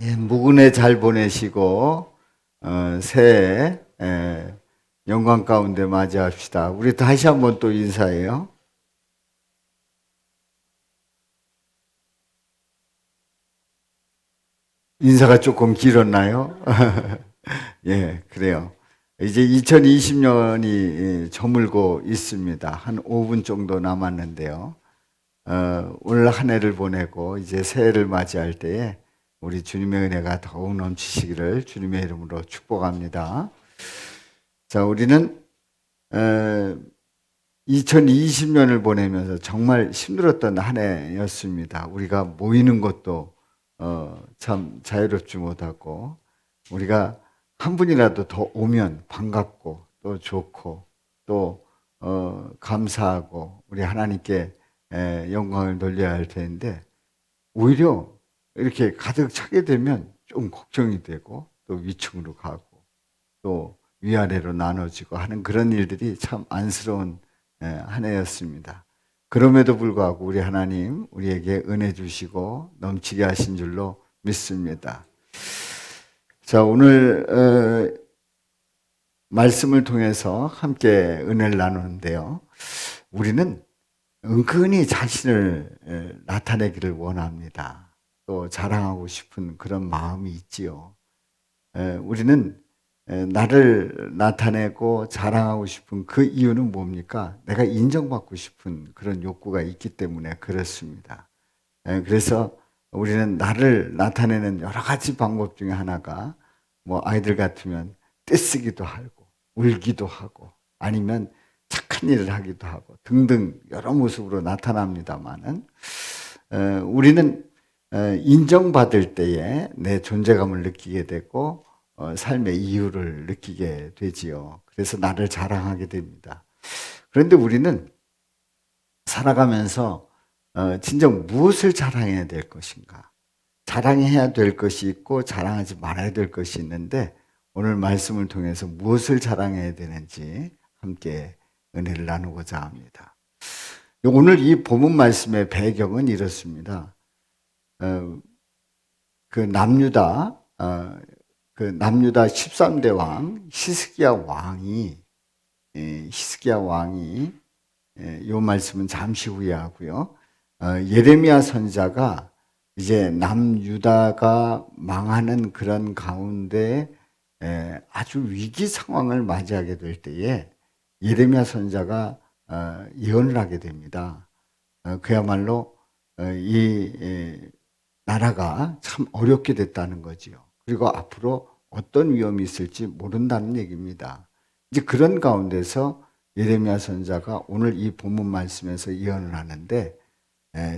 예, 무근에 잘 보내시고 새해 영광 가운데 맞이합시다. 우리 다시 한번 또 인사해요. 인사가 조금 길었나요? 예, 그래요. 이제 2020년이 저물고 있습니다. 한 5분 정도 남았는데요. 올 한 해를 보내고 이제 새해를 맞이할 때에 우리 주님의 은혜가 더욱 넘치시기를 주님의 이름으로 축복합니다. 자, 우리는 2020년을 보내면서 정말 힘들었던 한 해였습니다. 우리가 모이는 것도 참 자유롭지 못하고, 우리가 한 분이라도 더 오면 반갑고 또 좋고 또 감사하고 우리 하나님께 영광을 돌려야 할 텐데, 오히려 이렇게 가득 차게 되면 좀 걱정이 되고 또 위층으로 가고 또 위아래로 나눠지고 하는 그런 일들이 참 안쓰러운 한 해였습니다. 그럼에도 불구하고 우리 하나님 우리에게 은혜 주시고 넘치게 하신 줄로 믿습니다. 자, 오늘 말씀을 통해서 함께 은혜를 나누는데요. 우리는 은근히 자신을 나타내기를 원합니다. 또 자랑하고 싶은 그런 마음이 있지요. 우리는 나를 나타내고 자랑하고 싶은 그 이유는 뭡니까? 내가 인정받고 싶은 그런 욕구가 있기 때문에 그렇습니다. 그래서 우리는 나를 나타내는 여러 가지 방법 중에 하나가, 뭐 아이들 같으면 떼쓰기도 하고 울기도 하고 아니면 착한 일을 하기도 하고 등등 여러 모습으로 나타납니다만은, 우리는 인정받을 때에 내 존재감을 느끼게 되고 삶의 이유를 느끼게 되지요. 그래서 나를 자랑하게 됩니다. 그런데 우리는 살아가면서 진정 무엇을 자랑해야 될 것인가? 자랑해야 될 것이 있고 자랑하지 말아야 될 것이 있는데, 오늘 말씀을 통해서 무엇을 자랑해야 되는지 함께 은혜를 나누고자 합니다. 오늘 이 본문 말씀의 배경은 이렇습니다. 그 남유다, 그 남유다 13대 왕 히스기야 왕이 이 말씀은 잠시 후에 하고요. 예레미야 선지자가 이제 남유다가 망하는 그런 가운데 아주 위기 상황을 맞이하게 될 때에 예레미야 선지자가 예언을 하게 됩니다. 그야말로 이 나라가 참 어렵게 됐다는 거지요. 그리고 앞으로 어떤 위험이 있을지 모른다는 얘기입니다. 이제 그런 가운데서 예레미야 선지자가 오늘 이 본문 말씀에서 예언을 하는데,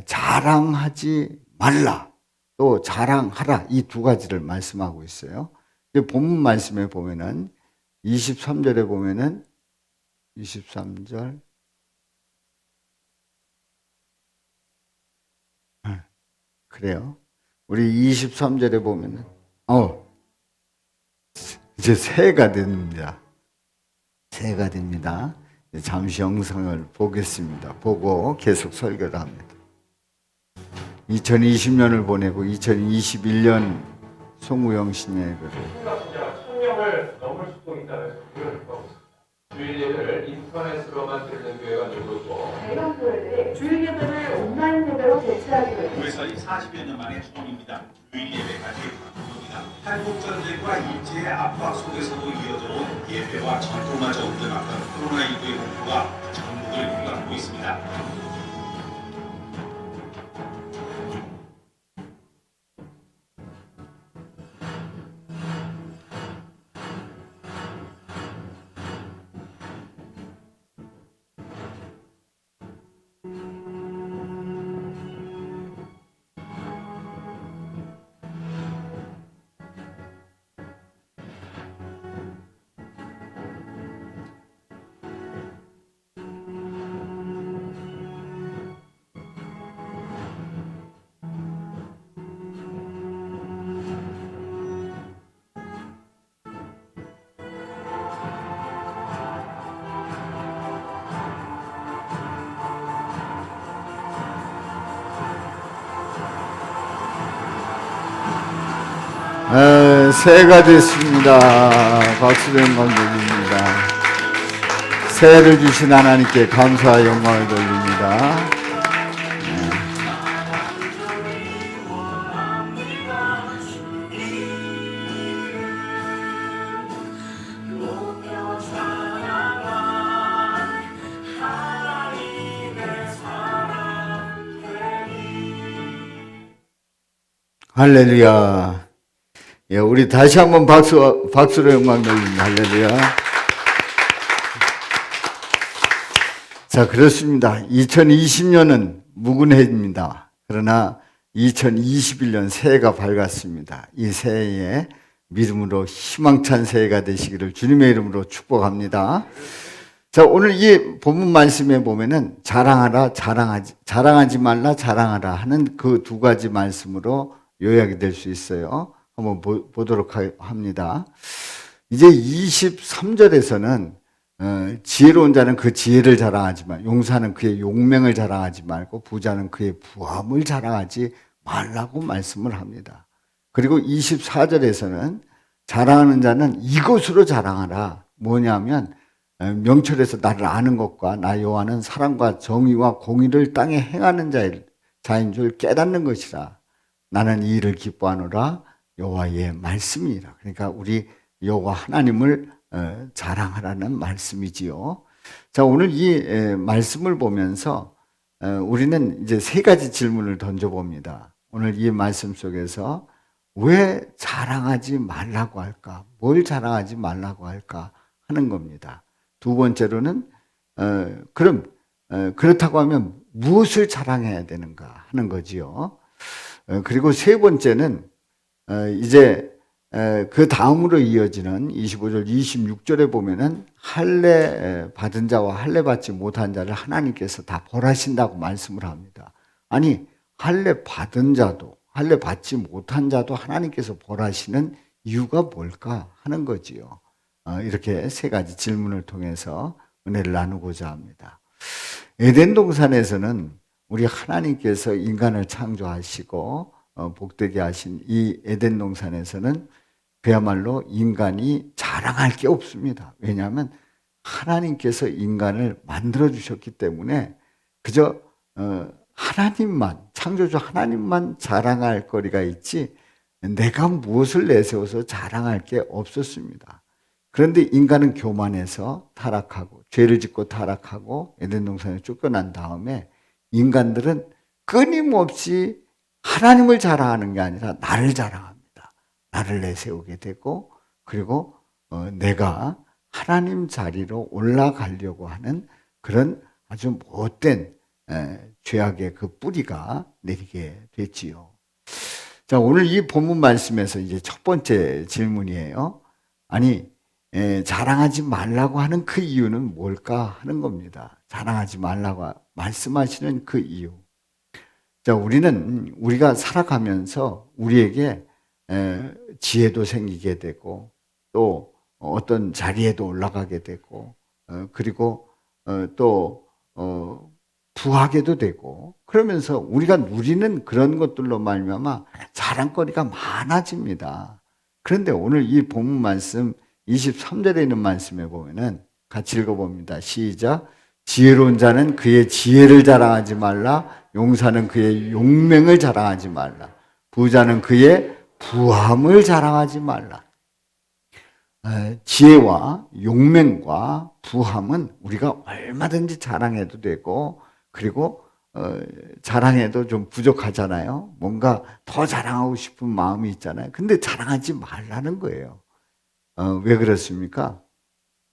자랑하지 말라, 또 자랑하라, 이 두 가지를 말씀하고 있어요. 본문 말씀에 보면은 23절에 보면은 23절, 그래요. 우리 23절에 보면은 이제 새해가 됩니다. 새해가 됩니다. 잠시 영상을 보겠습니다. 보고 계속 설교를 합니다. 2020년을 보내고 2021년 송우영 신예배를 천명을 넘을 수도 있다는 소리를 듣고 있습니다. 주일 예배를 인터넷으로만 듣는 교회가 늘고 대형 교회들이 주일 예배를 온라인 예배로 대체하기로 했습니다. 그래서 이 40여 년 만에 처음입니다. 주일 예배까지 바꾼 겁니다. 한국 전쟁과 일제의 압박 속에서도 이어져 온 예배와 전통마저 없어졌던 코로나19의 공포가 전국을 휘감고 있습니다. 새해가 됐습니다. 박수로 영광 돌립니다. 새해를 주신 하나님께 감사와 영광을 돌립니다. 할렐루야. 예, 우리 다시 한번 박수로 영광 돌립니다. 할렐루야. 자, 그렇습니다. 2020년은 묵은 해입니다. 그러나 2021년 새해가 밝았습니다. 이 새해에 믿음으로 희망찬 새해가 되시기를 주님의 이름으로 축복합니다. 자, 오늘 이 본문 말씀에 보면은 자랑하라, 자랑하지 말라, 자랑하라 하는 그 두 가지 말씀으로 요약이 될 수 있어요. 한번 보도록 합니다. 이제 23절에서는 지혜로운 자는 그 지혜를 자랑하지만 용사는 그의 용맹을 자랑하지 말고 부자는 그의 부함을 자랑하지 말라고 말씀을 합니다. 그리고 24절에서는 자랑하는 자는 이것으로 자랑하라. 뭐냐면 명철에서 나를 아는 것과 나 여호와는 사랑과 정의와 공의를 땅에 행하는 자인 줄 깨닫는 것이라. 나는 이 일을 기뻐하노라. 여호와의 말씀이라. 그러니까 우리 여호와 하나님을 자랑하라는 말씀이지요. 자, 오늘 이 말씀을 보면서 우리는 이제 세 가지 질문을 던져봅니다. 오늘 이 말씀 속에서 왜 자랑하지 말라고 할까? 뭘 자랑하지 말라고 할까? 하는 겁니다. 두 번째로는 그럼 그렇다고 하면 무엇을 자랑해야 되는가 하는 거지요. 그리고 세 번째는 이제 그 다음으로 이어지는 25절, 26절에 보면은 할례 받은 자와 할례 받지 못한 자를 하나님께서 다 벌하신다고 말씀을 합니다. 아니, 할례 받은 자도 할례 받지 못한 자도 하나님께서 벌하시는 이유가 뭘까 하는 거지요. 이렇게 세 가지 질문을 통해서 은혜를 나누고자 합니다. 에덴 동산에서는 우리 하나님께서 인간을 창조하시고 복되게 하신 이 에덴 동산에서는 그야말로 인간이 자랑할 게 없습니다. 왜냐하면 하나님께서 인간을 만들어 주셨기 때문에 그저 하나님만, 창조주 하나님만 자랑할 거리가 있지 내가 무엇을 내세워서 자랑할 게 없었습니다. 그런데 인간은 교만해서 타락하고 죄를 짓고 타락하고 에덴 동산에 쫓겨난 다음에 인간들은 끊임없이 하나님을 자랑하는 게 아니라 나를 자랑합니다. 나를 내세우게 되고 그리고 내가 하나님 자리로 올라가려고 하는 그런 아주 못된 죄악의 그 뿌리가 내리게 됐지요. 자, 오늘 이 본문 말씀에서 이제 첫 번째 질문이에요. 아니, 자랑하지 말라고 하는 그 이유는 뭘까 하는 겁니다. 자랑하지 말라고 말씀하시는 그 이유. 자, 우리가 살아가면서 우리에게 지혜도 생기게 되고 또 어떤 자리에도 올라가게 되고 그리고 또 부하게도 되고 그러면서 우리가 누리는 그런 것들로 말미암아 자랑거리가 많아집니다. 그런데 오늘 이 본문 말씀 23절에 있는 말씀에 보면은 같이 읽어봅니다. 시작. 지혜로운 자는 그의 지혜를 자랑하지 말라. 용사는 그의 용맹을 자랑하지 말라. 부자는 그의 부함을 자랑하지 말라. 지혜와 용맹과 부함은 우리가 얼마든지 자랑해도 되고 그리고 자랑해도 좀 부족하잖아요. 뭔가 더 자랑하고 싶은 마음이 있잖아요. 근데 자랑하지 말라는 거예요. 왜 그렇습니까?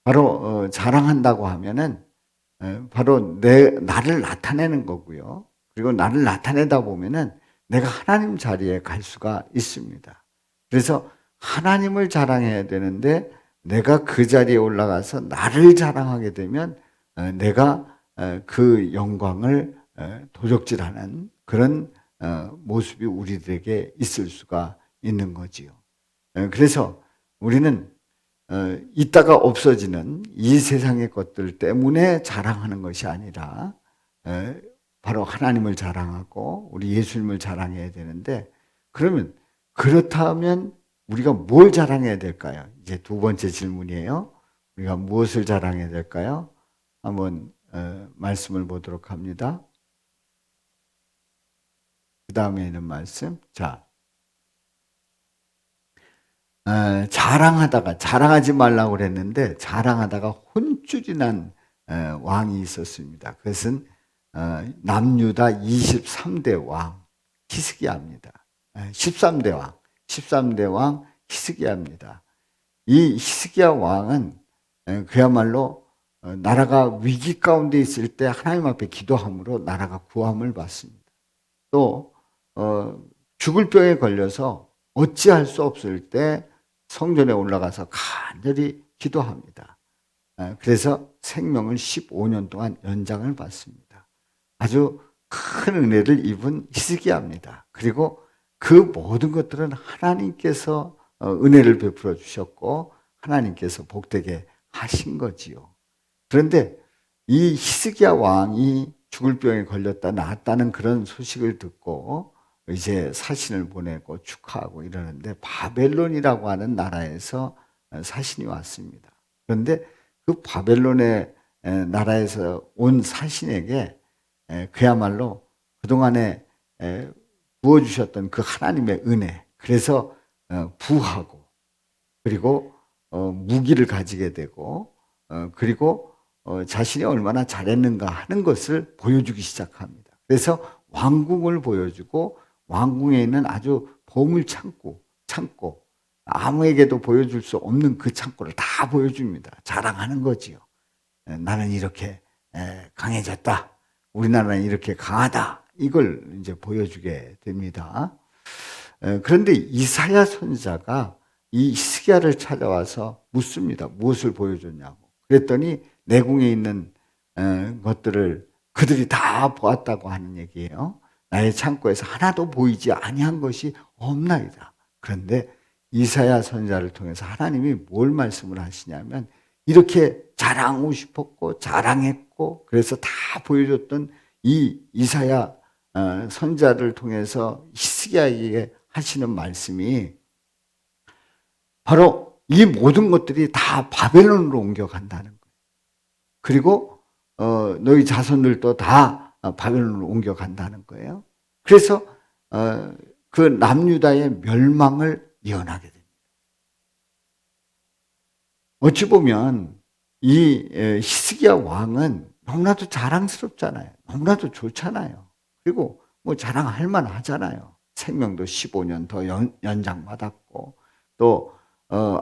바로 자랑한다고 하면은 바로 나를 나타내는 거고요. 그리고 나를 나타내다 보면은 내가 하나님 자리에 갈 수가 있습니다. 그래서 하나님을 자랑해야 되는데 내가 그 자리에 올라가서 나를 자랑하게 되면 내가 그 영광을 도적질하는 그런 모습이 우리들에게 있을 수가 있는 거지요. 그래서 우리는 있다가 없어지는 이 세상의 것들 때문에 자랑하는 것이 아니라 바로 하나님을 자랑하고 우리 예수님을 자랑해야 되는데 그러면 그렇다면 우리가 뭘 자랑해야 될까요? 이제 두 번째 질문이에요. 우리가 무엇을 자랑해야 될까요? 한번 말씀을 보도록 합니다. 그 다음에 있는 말씀. 자, 자랑하지 말라고 그랬는데 자랑하다가 혼쭐이 난 왕이 있었습니다. 그것은 남유다 23대 왕 히스기야입니다. 13대 왕 히스기야입니다. 이 히스기야 왕은 그야말로 나라가 위기 가운데 있을 때 하나님 앞에 기도함으로 나라가 구함을 받습니다. 또 죽을 병에 걸려서 어찌할 수 없을 때 성전에 올라가서 간절히 기도합니다. 그래서 생명을 15년 동안 연장을 받습니다. 아주 큰 은혜를 입은 히스기야입니다. 그리고 그 모든 것들은 하나님께서 은혜를 베풀어 주셨고 하나님께서 복되게 하신 거지요. 그런데 이 히스기야 왕이 죽을 병에 걸렸다 나았다는 그런 소식을 듣고 이제 사신을 보내고 축하하고 이러는데 바벨론이라고 하는 나라에서 사신이 왔습니다. 그런데 그 바벨론의 나라에서 온 사신에게 그야말로 그동안에 부어주셨던 그 하나님의 은혜, 그래서 부하고 그리고 무기를 가지게 되고 그리고 자신이 얼마나 잘했는가 하는 것을 보여주기 시작합니다. 그래서 왕궁을 보여주고 왕궁에 있는 아주 보물 창고 아무에게도 보여줄 수 없는 그 창고를 다 보여줍니다. 자랑하는 거지요. 나는 이렇게 강해졌다. 우리나라는 이렇게 강하다. 이걸 이제 보여주게 됩니다. 그런데 이사야 선지자가 이 히스기야를 찾아와서 묻습니다. 무엇을 보여줬냐고. 그랬더니 내궁에 있는 것들을 그들이 다 보았다고 하는 얘기예요. 나의 창고에서 하나도 보이지 아니한 것이 없나이다. 그런데 이사야 선지자를 통해서 하나님이 뭘 말씀을 하시냐면 이렇게 자랑하고 싶었고 자랑했고 그래서 다 보여줬던 이 이사야 선지자를 통해서 히스기야에게 하시는 말씀이 바로 이 모든 것들이 다 바벨론으로 옮겨간다는 거예요. 그리고 너희 자손들도 다 바벨론으로 옮겨간다는 거예요. 그래서 그 남유다의 멸망을 예언하게 됩니다. 어찌 보면 이 히스기야 왕은 너무나도 자랑스럽잖아요. 너무나도 좋잖아요. 그리고 뭐 자랑할 만하잖아요. 생명도 15년 더 연장받았고 또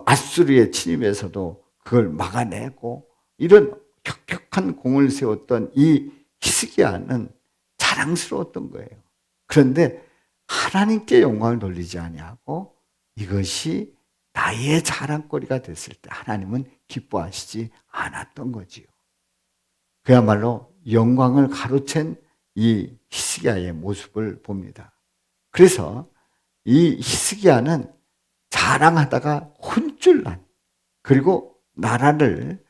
아수르의 침입에서도 그걸 막아내고 이런 혁혁한 공을 세웠던 이 히스기야는 자랑스러웠던 거예요. 그런데 하나님께 영광을 돌리지 아니하고 이것이 나의 자랑거리가 됐을 때 하나님은 기뻐하시지 않았던 거지요. 그야말로 영광을 가로챈 이 히스기야의 모습을 봅니다. 그래서 이 히스기야는 자랑하다가 혼쭐난 그리고 나라를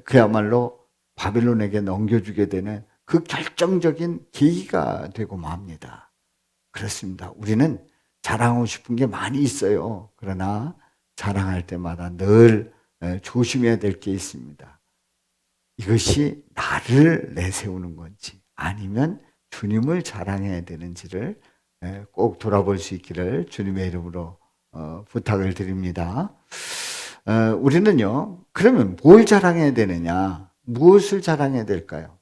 그야말로 바벨론에게 넘겨주게 되는 그 결정적인 계기가 되고 맙니다. 그렇습니다. 우리는 자랑하고 싶은 게 많이 있어요. 그러나 자랑할 때마다 늘 조심해야 될 게 있습니다. 이것이 나를 내세우는 건지 아니면 주님을 자랑해야 되는지를 꼭 돌아볼 수 있기를 주님의 이름으로 부탁을 드립니다. 우리는요, 그러면 뭘 자랑해야 되느냐? 무엇을 자랑해야 될까요?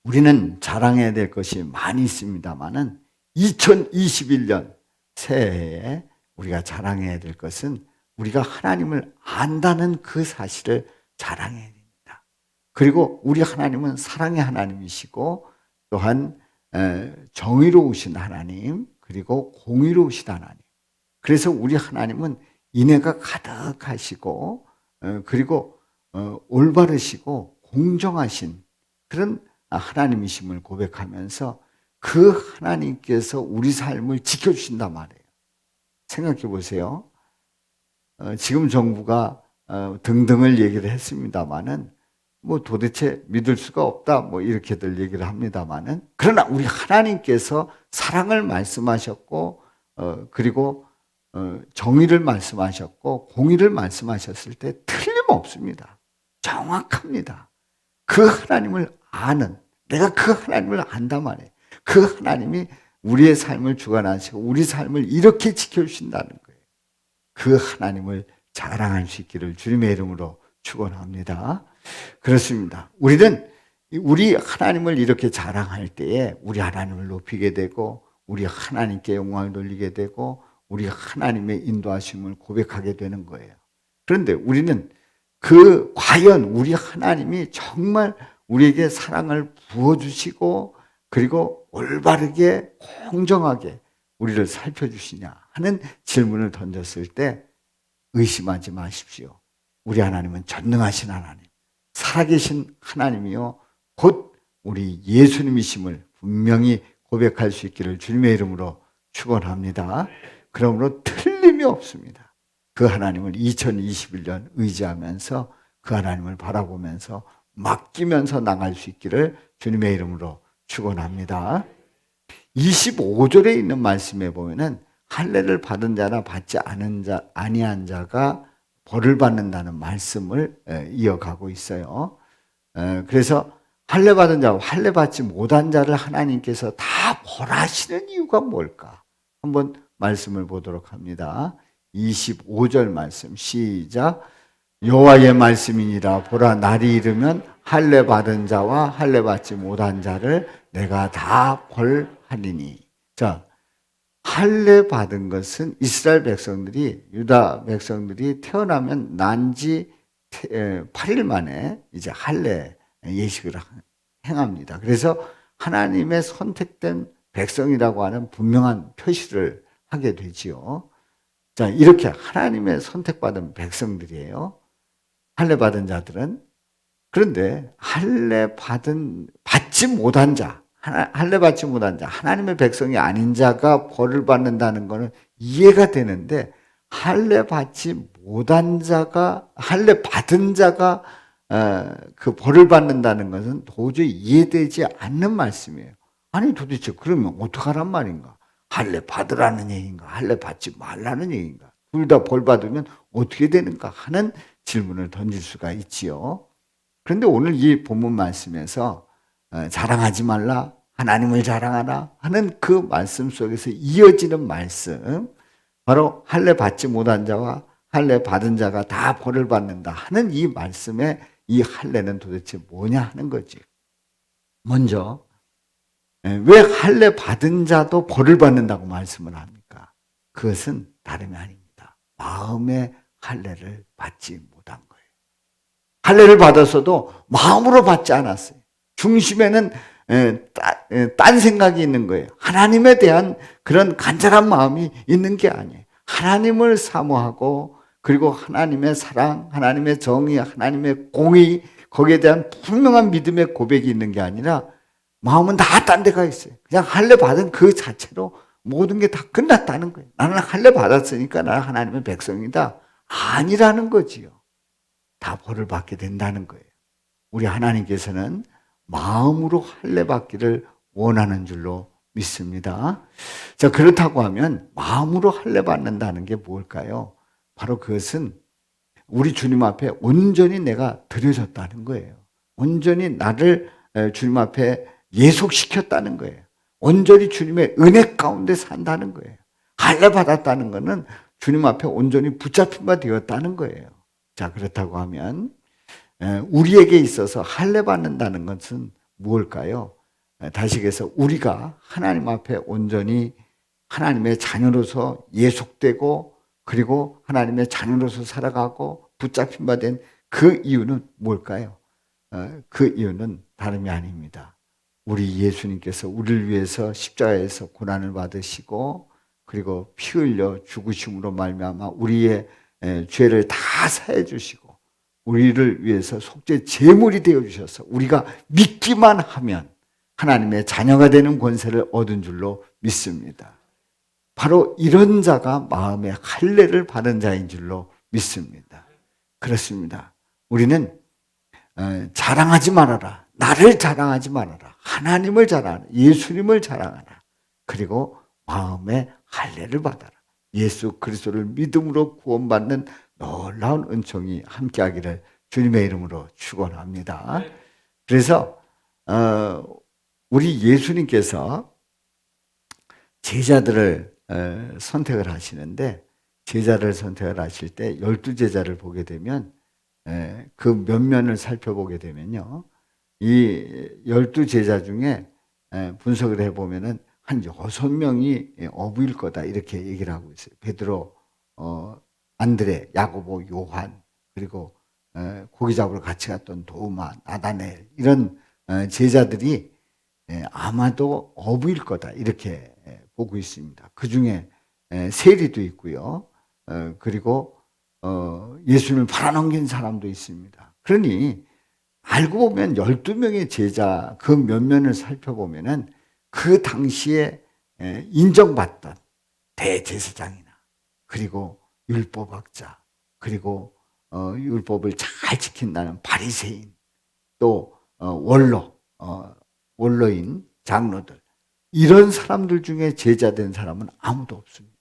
우리는 자랑해야 될 것이 많이 있습니다만은 2021년 새해에 우리가 자랑해야 될 것은 우리가 하나님을 안다는 그 사실을 자랑해야 됩니다. 그리고 우리 하나님은 사랑의 하나님이시고 또한 정의로우신 하나님 그리고 공의로우신 하나님. 그래서 우리 하나님은 인애가 가득하시고 그리고 올바르시고 공정하신 그런 하나님이심을 고백하면서 그 하나님께서 우리 삶을 지켜주신단 말이에요. 생각해 보세요. 지금 정부가 등등을 얘기를 했습니다마는 뭐 도대체 믿을 수가 없다 뭐 이렇게들 얘기를 합니다마는 그러나 우리 하나님께서 사랑을 말씀하셨고 그리고 정의를 말씀하셨고 공의를 말씀하셨을 때 틀림없습니다. 정확합니다. 그 하나님을 아는, 내가 그 하나님을 안단 말이에요. 그 하나님이 우리의 삶을 주관하시고 우리 삶을 이렇게 지켜주신다는 거예요. 그 하나님을 자랑할 수 있기를 주님의 이름으로 축원합니다. 그렇습니다. 우리는 우리 하나님을 이렇게 자랑할 때에 우리 하나님을 높이게 되고 우리 하나님께 영광을 돌리게 되고 우리 하나님의 인도하심을 고백하게 되는 거예요. 그런데 우리는 과연 우리 하나님이 정말 우리에게 사랑을 부어주시고 그리고 올바르게 공정하게 우리를 살펴주시냐 하는 질문을 던졌을 때 의심하지 마십시오. 우리 하나님은 전능하신 하나님, 살아계신 하나님이요 곧 우리 예수님이심을 분명히 고백할 수 있기를 주님의 이름으로 축원합니다. 그러므로 틀림이 없습니다. 그 하나님을 2021년 의지하면서 그 하나님을 바라보면서 맡기면서 나갈 수 있기를 주님의 이름으로 축원합니다. 25절에 있는 말씀에 보면은 할례를 받은 자나 받지 아니한 자가 벌을 받는다는 말씀을 이어가고 있어요. 그래서 할례 받은 자와 할례 받지 못한 자를 하나님께서 다 벌하시는 이유가 뭘까? 한번 말씀을 보도록 합니다. 25절 말씀 시작. 여호와의 말씀이니라 보라 날이 이르면 할례 받은 자와 할례 받지 못한 자를 내가 다 벌하리니. 자, 할례 받은 것은 이스라엘 백성들이 유다 백성들이 태어나면 난지 8일 만에 이제 할례 예식을 행합니다. 그래서 하나님의 선택된 백성이라고 하는 분명한 표시를 하게 되지요. 자, 이렇게 하나님의 선택받은 백성들이에요. 할례 받은 자들은. 그런데 받지 못한 자, 할례 받지 못한 자, 하나님의 백성이 아닌 자가 벌을 받는다는 것은 이해가 되는데 할례 받지 못한 자가, 할례 받은 자가 그 벌을 받는다는 것은 도저히 이해되지 않는 말씀이에요. 아니 도대체 그러면 어떡하란 말인가? 할례 받으라는 얘기인가? 할례 받지 말라는 얘기인가? 둘 다 벌 받으면 어떻게 되는가 하는 질문을 던질 수가 있지요. 그런데 오늘 이 본문 말씀에서 자랑하지 말라, 하나님을 자랑하라 하는 그 말씀 속에서 이어지는 말씀, 바로 할례 받지 못한 자와 할례 받은 자가 다 벌을 받는다 하는 이 말씀에 이 할례는 도대체 뭐냐 하는 거지. 먼저 왜 할례 받은 자도 벌을 받는다고 말씀을 합니까? 그것은 다름이 아닙니다. 마음의 할례를 받지 못한 거예요. 할례를 받았어도 마음으로 받지 않았어요. 중심에는 딴 생각이 있는 거예요. 하나님에 대한 그런 간절한 마음이 있는 게 아니에요. 하나님을 사모하고 그리고 하나님의 사랑, 하나님의 정의, 하나님의 공의, 거기에 대한 분명한 믿음의 고백이 있는 게 아니라 마음은 다 딴 데가 있어요. 그냥 할례 받은 그 자체로 모든 게 다 끝났다는 거예요. 나는 할례 받았으니까 나는 하나님의 백성이다. 아니라는 거지요. 다 벌을 받게 된다는 거예요. 우리 하나님께서는 마음으로 할례 받기를 원하는 줄로 믿습니다. 자, 그렇다고 하면 마음으로 할례 받는다는 게 뭘까요? 바로 그것은 우리 주님 앞에 온전히 내가 드려졌다는 거예요. 온전히 나를 주님 앞에 예속시켰다는 거예요. 온전히 주님의 은혜 가운데 산다는 거예요. 할례 받았다는 것은 주님 앞에 온전히 붙잡힌 바 되었다는 거예요. 자, 그렇다고 하면 우리에게 있어서 할례 받는다는 것은 무엇일까요? 다시해서 우리가 하나님 앞에 온전히 하나님의 자녀로서 예속되고 그리고 하나님의 자녀로서 살아가고 붙잡힌 바 된 그 이유는 뭘까요? 그 이유는 다름이 아닙니다. 우리 예수님께서 우리를 위해서 십자가에서 고난을 받으시고 그리고 피 흘려 죽으심으로 말미암아 우리의 죄를 다 사해 주시고 우리를 위해서 속죄 제물이 되어 주셔서 우리가 믿기만 하면 하나님의 자녀가 되는 권세를 얻은 줄로 믿습니다. 바로 이런 자가 마음의 할례를 받은 자인 줄로 믿습니다. 그렇습니다. 우리는 자랑하지 말아라. 나를 자랑하지 말아라. 하나님을 자랑하라. 예수님을 자랑하라. 그리고 마음의 할례를 받아라. 예수 그리스도를 믿음으로 구원받는 놀라운 은총이 함께하기를 주님의 이름으로 축원합니다. 그래서 우리 예수님께서 제자들을 선택을 하시는데, 제자를 선택을 하실 때 12제자를 보게 되면 그 면면을 살펴보게 되면요, 이 12제자 중에 분석을 해보면은 한 6명이 어부일 거다 이렇게 얘기를 하고 있어요. 베드로, 안드레, 야고보, 요한, 그리고 고기 잡으러 같이 갔던 도마, 나다넬, 이런 제자들이 아마도 어부일 거다 이렇게 보고 있습니다. 그 중에 세리도 있고요. 그리고 예수님을 팔아넘긴 사람도 있습니다. 그러니 알고 보면 12명의 제자 그 면면을 살펴보면은 그 당시에 인정받던 대제사장이나, 그리고 율법학자, 그리고 율법을 잘 지킨다는 바리새인, 또 원로인, 장로들, 이런 사람들 중에 제자된 사람은 아무도 없습니다.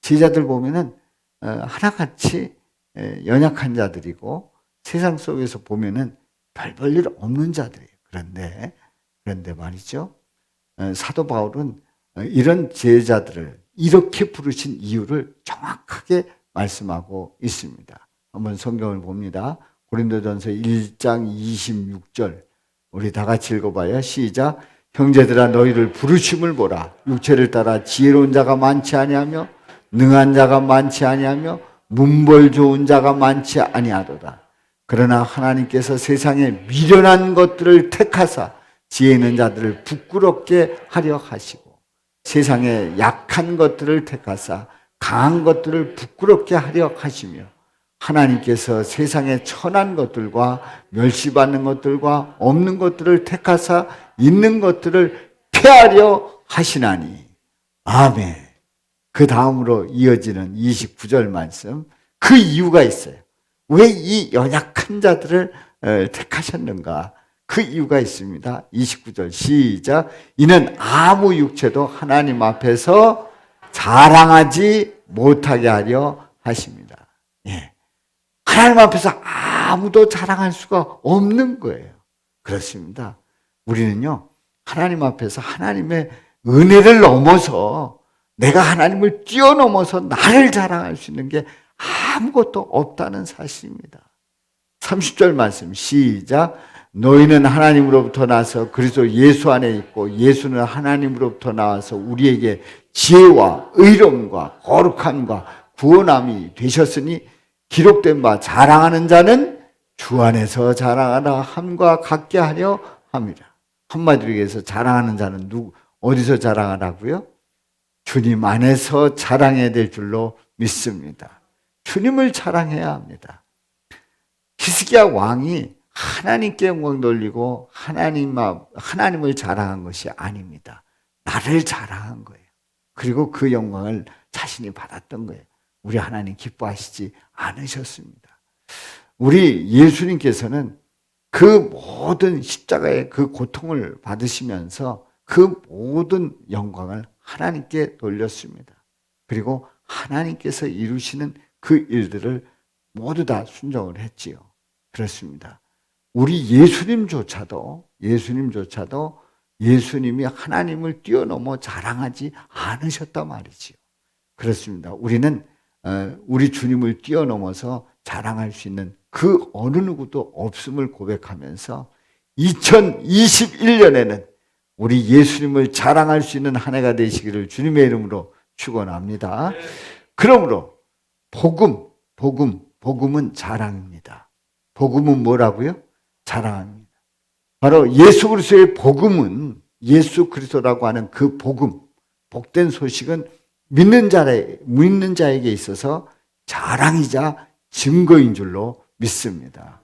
제자들 보면은 하나같이 연약한 자들이고 세상 속에서 보면은 별 볼 일 없는 자들이에요. 그런데 말이죠, 사도 바울은 이런 제자들을 이렇게 부르신 이유를 정확하게 말씀하고 있습니다. 한번 성경을 봅니다. 고린도전서 1장 26절 우리 다 같이 읽어봐요. 시작. 형제들아 너희를 부르심을 보라. 육체를 따라 지혜로운 자가 많지 아니하며 능한 자가 많지 아니하며 문벌 좋은 자가 많지 아니하도다. 그러나 하나님께서 세상에 미련한 것들을 택하사 지혜 있는 자들을 부끄럽게 하려 하시고, 세상에 약한 것들을 택하사 강한 것들을 부끄럽게 하려 하시며, 하나님께서 세상에 천한 것들과 멸시받는 것들과 없는 것들을 택하사 있는 것들을 폐하려 하시나니. 아멘. 그 다음으로 이어지는 29절 말씀, 그 이유가 있어요. 왜 이 연약한 자들을 택하셨는가? 그 이유가 있습니다. 29절 시작. 이는 아무 육체도 하나님 앞에서 자랑하지 못하게 하려 하십니다. 예. 하나님 앞에서 아무도 자랑할 수가 없는 거예요. 그렇습니다. 우리는요, 하나님 앞에서 하나님의 은혜를 넘어서, 내가 하나님을 뛰어넘어서 나를 자랑할 수 있는 게 아무것도 없다는 사실입니다. 30절 말씀 시작. 너희는 하나님으로부터 나서 그리스도 예수 안에 있고 예수는 하나님으로부터 나와서 우리에게 지혜와 의로움과 거룩함과 구원함이 되셨으니 기록된 바 자랑하는 자는 주 안에서 자랑하라 함과 같게 하려 합니다. 한마디로 얘기해서 자랑하는 자는 어디서 자랑하라고요? 주님 안에서 자랑해야 될 줄로 믿습니다. 주님을 자랑해야 합니다. 히스기야 왕이 하나님께 영광 돌리고 하나님을 자랑한 것이 아닙니다. 나를 자랑한 거예요. 그리고 그 영광을 자신이 받았던 거예요. 우리 하나님 기뻐하시지 않으셨습니다. 우리 예수님께서는 그 모든 십자가의 그 고통을 받으시면서 그 모든 영광을 하나님께 돌렸습니다. 그리고 하나님께서 이루시는 그 일들을 모두 다 순종을 했지요. 그렇습니다. 우리 예수님조차도 예수님이 하나님을 뛰어넘어 자랑하지 않으셨단 말이지요. 그렇습니다. 우리는 우리 주님을 뛰어넘어서 자랑할 수 있는 그 어느 누구도 없음을 고백하면서 2021년에는 우리 예수님을 자랑할 수 있는 한 해가 되시기를 주님의 이름으로 축원합니다. 그러므로 복음은 자랑입니다. 복음은 뭐라고요? 자랑합니다. 바로 예수 그리스도의 복음은, 예수 그리스도라고 하는 그 복음, 복된 소식은 믿는 자에게 있어서 자랑이자 증거인 줄로 믿습니다.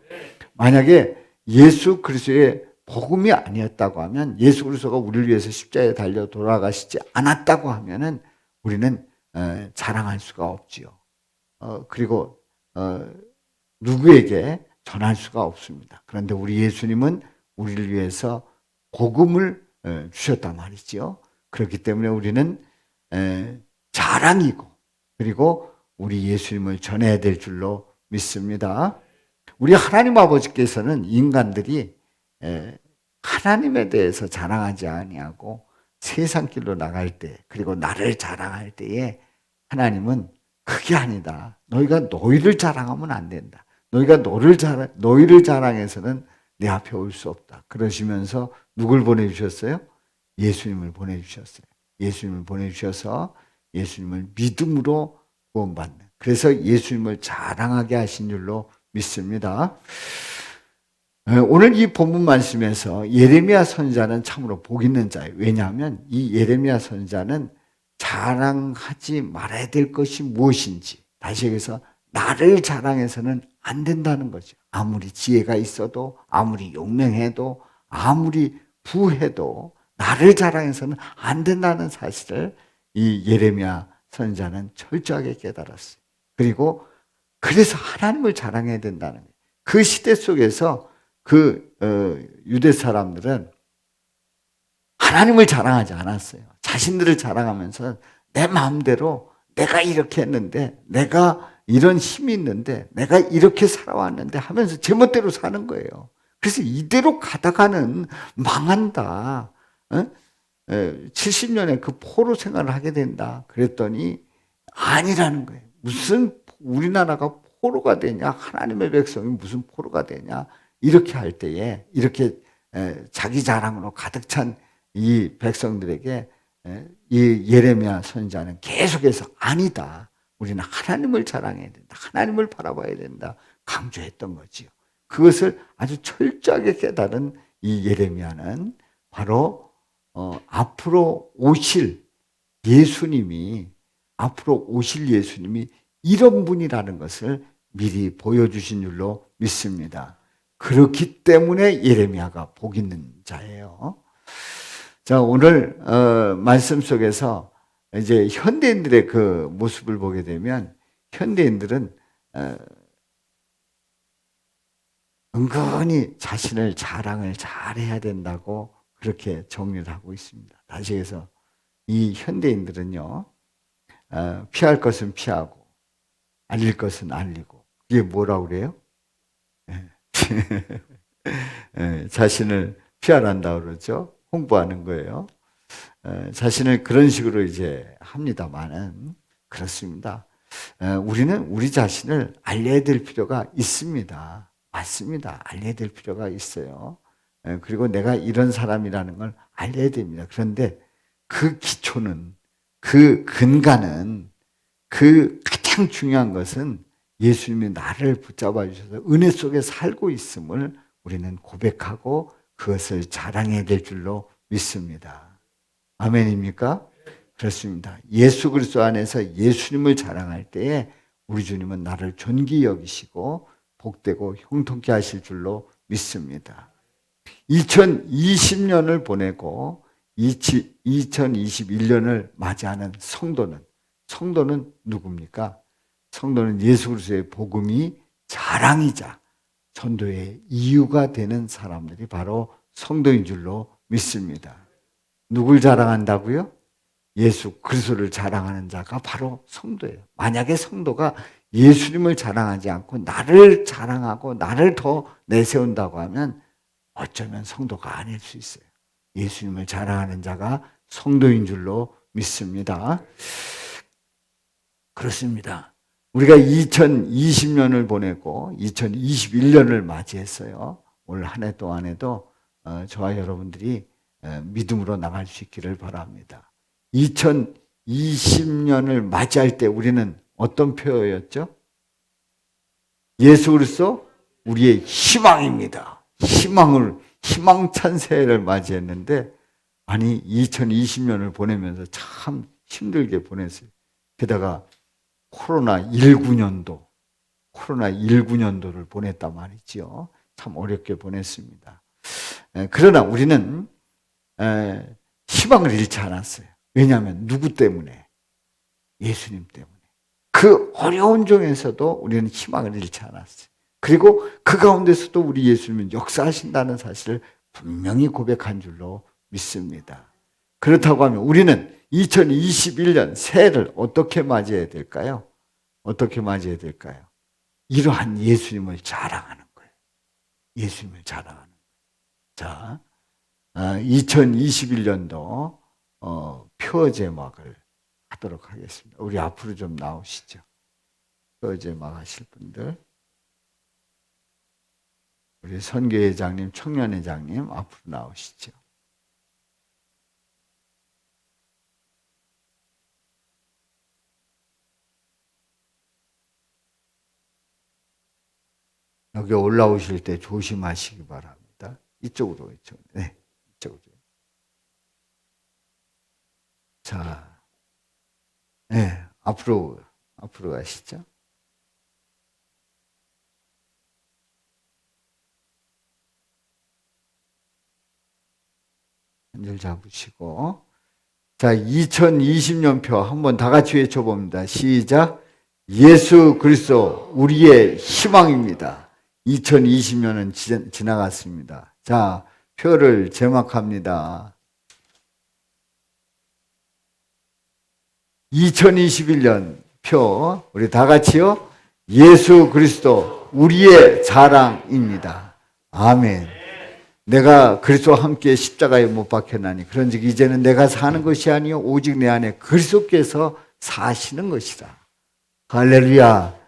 만약에 예수 그리스도의 복음이 아니었다고 하면, 예수 그리스도가 우리를 위해서 십자가에 달려 돌아가시지 않았다고 하면은 우리는 자랑할 수가 없지요. 그리고 누구에게 전할 수가 없습니다. 그런데 우리 예수님은 우리를 위해서 복음을 주셨단 말이지요. 그렇기 때문에 우리는 자랑이고 그리고 우리 예수님을 전해야 될 줄로 믿습니다. 우리 하나님 아버지께서는 인간들이 하나님에 대해서 자랑하지 아니하고 세상 길로 나갈 때, 그리고 나를 자랑할 때에 하나님은 그게 아니다. 너희가 너희를 자랑하면 안 된다. 너희가 너희를 자랑해서는 내 앞에 올 수 없다. 그러시면서 누굴 보내주셨어요? 예수님을 보내주셨어요. 예수님을 보내주셔서 예수님을 믿음으로 구원받는, 그래서 예수님을 자랑하게 하신 줄로 믿습니다. 오늘 이 본문 말씀에서 예레미야 선지자는 참으로 복 있는 자예요. 왜냐하면 이 예레미야 선지자는 자랑하지 말아야 될 것이 무엇인지, 다시 얘기해서 나를 자랑해서는 안 된다는 거죠. 아무리 지혜가 있어도, 아무리 용맹해도, 아무리 부해도 나를 자랑해서는 안 된다는 사실을 이 예레미야 선지자는 철저하게 깨달았어요. 그리고 그래서 하나님을 자랑해야 된다는 거예요. 그 시대 속에서 유대 사람들은 하나님을 자랑하지 않았어요. 자신들을 자랑하면서 내 마음대로 내가 이렇게 했는데, 내가 이런 힘이 있는데, 내가 이렇게 살아왔는데 하면서 제멋대로 사는 거예요. 그래서 이대로 가다가는 망한다. 70년에 그 포로 생활을 하게 된다. 그랬더니 아니라는 거예요. 무슨 우리나라가 포로가 되냐? 하나님의 백성이 무슨 포로가 되냐? 이렇게 할 때에, 이렇게 자기 자랑으로 가득 찬 이 백성들에게 이 예레미야 선지자는 계속해서 아니다. 우리는 하나님을 자랑해야 된다. 하나님을 바라봐야 된다. 강조했던 거지요. 그것을 아주 철저하게 깨달은 이 예레미야는 바로 앞으로 오실 예수님이 이런 분이라는 것을 미리 보여주신 줄로 믿습니다. 그렇기 때문에 예레미야가 복 있는 자예요. 자, 오늘 말씀 속에서 이제 현대인들의 그 모습을 보게 되면, 현대인들은 은근히 자신을 자랑을 잘해야 된다고 그렇게 정리를 하고 있습니다. 다시 해서 이 현대인들은요, 피할 것은 피하고 알릴 것은 알리고, 이게 뭐라고 그래요? 자신을 피하란다 그러죠. 홍보하는 거예요. 자신을 그런 식으로 이제 합니다만은, 그렇습니다. 우리는 우리 자신을 알려야 될 필요가 있습니다. 맞습니다. 알려야 될 필요가 있어요. 그리고 내가 이런 사람이라는 걸 알려야 됩니다. 그런데 그 기초는, 그 근간은, 그 가장 중요한 것은 예수님이 나를 붙잡아 주셔서 은혜 속에 살고 있음을 우리는 고백하고 그것을 자랑해야 될 줄로 믿습니다. 아멘입니까? 그렇습니다. 예수 그리스도 안에서 예수님을 자랑할 때에 우리 주님은 나를 존귀 여기시고 복되고 형통케 하실 줄로 믿습니다. 2020년을 보내고 2021년을 맞이하는 성도는 누굽니까? 성도는 예수 그리스도의 복음이 자랑이자 전도의 이유가 되는 사람들이 바로 성도인 줄로 믿습니다. 누굴 자랑한다고요? 예수 그리스도를 자랑하는 자가 바로 성도예요. 만약에 성도가 예수님을 자랑하지 않고 나를 자랑하고 나를 더 내세운다고 하면 어쩌면 성도가 아닐 수 있어요. 예수님을 자랑하는 자가 성도인 줄로 믿습니다. 그렇습니다. 우리가 2020년을 보내고 2021년을 맞이했어요. 올 한 해 동안에도 저와 여러분들이 믿음으로 나갈 수 있기를 바랍니다. 2020년을 맞이할 때 우리는 어떤 표현이었죠? 예수 그리스도 우리의 희망입니다. 희망찬 새해를 맞이했는데, 아니 2020년을 보내면서 참 힘들게 보냈어요. 게다가 코로나19년도를 보냈단 말이지요. 참 어렵게 보냈습니다. 그러나 우리는 희망을 잃지 않았어요. 왜냐하면 누구 때문에? 예수님 때문에. 그 어려운 중에서도 우리는 희망을 잃지 않았어요. 그리고 그 가운데서도 우리 예수님은 역사하신다는 사실을 분명히 고백한 줄로 믿습니다. 그렇다고 하면 우리는 2021년 새해를 어떻게 맞이해야 될까요? 어떻게 맞이해야 될까요? 이러한 예수님을 자랑하는 거예요. 예수님을 자랑하는 거예요. 자, 2021년도 표 제막을 하도록 하겠습니다. 우리 앞으로 좀 나오시죠. 표 제막 하실 분들. 우리 선교회장님, 청년회장님 앞으로 나오시죠. 여기 올라오실 때 조심하시기 바랍니다. 이쪽으로. 네, 이쪽으로. 자, 네, 앞으로 가시죠. 한 줄 잡으시고. 자, 2020년 표 한번 다 같이 외쳐봅니다. 시작. 예수 그리스도 우리의 희망입니다. 2020년은 지나갔습니다. 자, 표를 제막합니다. 2021년 표 우리 다 같이요. 예수 그리스도 우리의 자랑입니다. 아멘. 내가 그리스도와 함께 십자가에 못 박혔나니 그런즉 이제는 내가 사는 것이 아니요 오직 내 안에 그리스도께서 사시는 것이다. 할렐루야.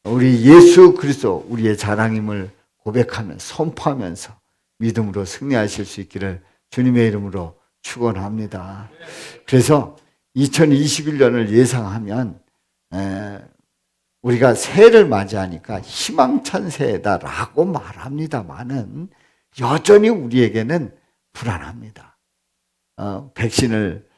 우리 예수 그리스도 우리의 자랑임을 고백하며 선포하면서 믿음으로 승리하실 수 있기를 주님의 이름으로 축원합니다. 그래서 2021년을 예상하면 우리가 새해를 맞이하니까 희망찬 새해다라고 말합니다만은 여전히 우리에게는 불안합니다. 백신을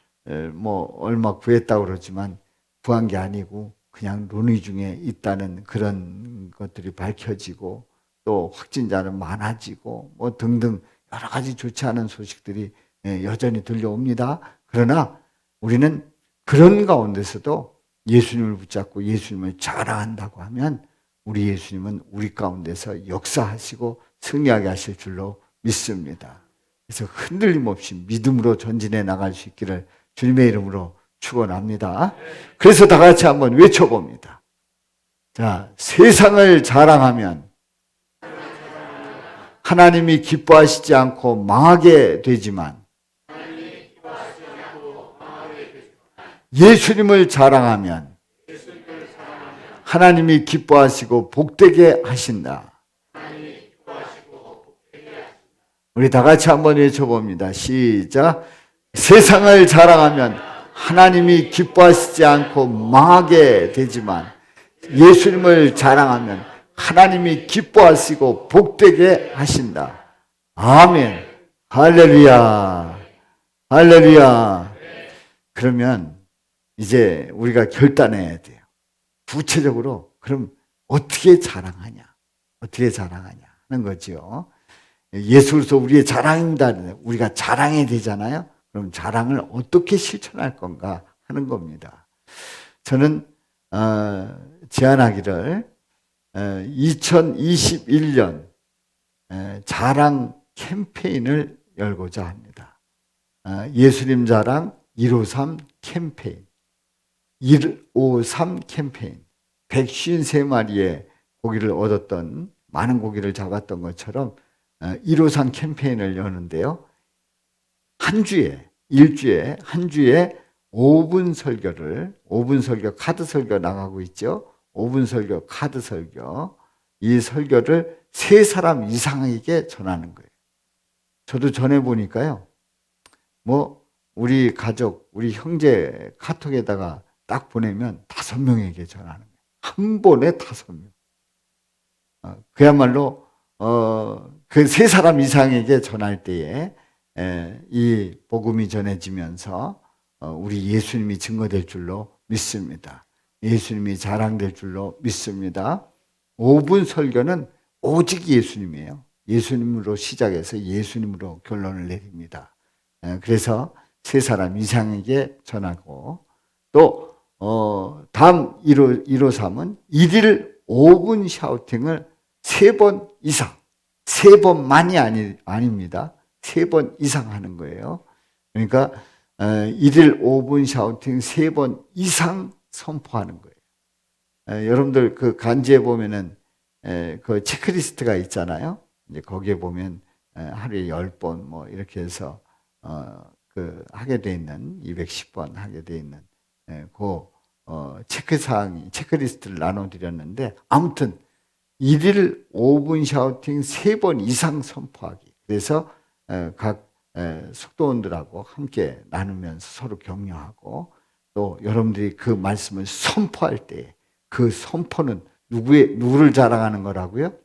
뭐 얼마 구했다고 그러지만 구한 게 아니고 그냥 논의 중에 있다는 그런 것들이 밝혀지고 또 확진자는 많아지고 뭐 등등 여러 가지 좋지 않은 소식들이 여전히 들려옵니다. 그러나 우리는 그런 가운데서도 예수님을 붙잡고 예수님을 자랑한다고 하면 우리 예수님은 우리 가운데서 역사하시고 승리하게 하실 줄로 믿습니다. 그래서 흔들림 없이 믿음으로 전진해 나갈 수 있기를 주님의 이름으로 축원합니다. 그래서 다 같이 한번 외쳐봅니다. 자, 세상을 자랑하면 하나님이 기뻐하시지 않고 망하게 되지만 예수님을 자랑하면 하나님이 기뻐하시고 복되게 하신다. 우리 다 같이 한번 외쳐봅니다. 시작. 세상을 자랑하면 하나님이 기뻐하시지 않고 망하게 되지만 예수님을 자랑하면 하나님이 기뻐하시고 복되게 하신다. 아멘. 할렐루야. 할렐루야. 그러면 이제 우리가 결단해야 돼요. 구체적으로 그럼 어떻게 자랑하냐? 어떻게 자랑하냐 하는 거죠. 예수 그리스도 우리의 자랑입니다. 우리가 자랑해야 되잖아요. 그럼 자랑을 어떻게 실천할 건가 하는 겁니다. 저는 제안하기를 2021년 자랑 캠페인을 열고자 합니다. 예수님 자랑 153 캠페인. 153 캠페인. 153마리의 고기를 얻었던 많은 고기를 잡았던 것처럼 153 캠페인을 여는데요. 한 주에 5분 설교를 5분 설교 카드 설교 나가고 있죠. 5분 설교 카드 설교. 이 설교를 3사람 이상에게 전하는 거예요. 저도 전해 보니까요. 뭐 우리 가족, 우리 형제 카톡에다가 딱 보내면 5명에게 전하는 거예요. 한 번에 5명. 그야말로 그 3사람 이상에게 전할 때에 이 복음이 전해지면서 우리 예수님이 증거될 줄로 믿습니다. 예수님이 자랑될 줄로 믿습니다. 5분 설교는 오직 예수님이에요. 예수님으로 시작해서 예수님으로 결론을 내립니다. 그래서 3사람 이상에게 전하고 또 다음 153은 1일 5분 샤우팅을 3번 이상 3번만이 아닙니다. 3번 이상 하는 거예요. 그러니까 1일 5분 샤우팅 3번 이상 선포하는 거예요. 여러분들 그 간지에 보면은 그 체크리스트가 있잖아요. 이제 거기에 보면 하루에 10번 뭐 이렇게 해서 그 하게 돼 있는 210번 하게 돼 있는 그 체크사항이 체크리스트를 나눠드렸는데 아무튼 1일 5분 샤우팅 3번 이상 선포하기. 그래서 각 속도원들하고 함께 나누면서 서로 격려하고 또 여러분들이 그 말씀을 선포할 때 그 선포는 누구를 자랑하는 거라고요?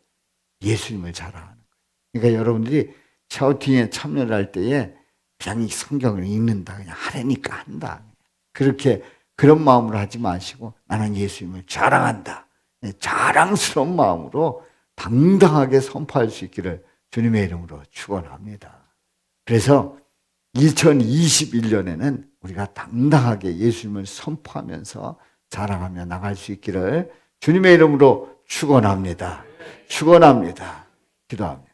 예수님을 자랑하는 거예요. 그러니까 여러분들이 샤우팅에 참여를 할 때에 그냥 이 성경을 읽는다, 그냥 하려니까 한다. 그렇게 그런 마음으로 하지 마시고 나는 예수님을 자랑한다. 자랑스러운 마음으로 당당하게 선포할 수 있기를 주님의 이름으로 축원합니다. 그래서 2021년에는 우리가 당당하게 예수님을 선포하면서 자랑하며 나갈 수 있기를 주님의 이름으로 축원합니다. 축원합니다. 기도합니다.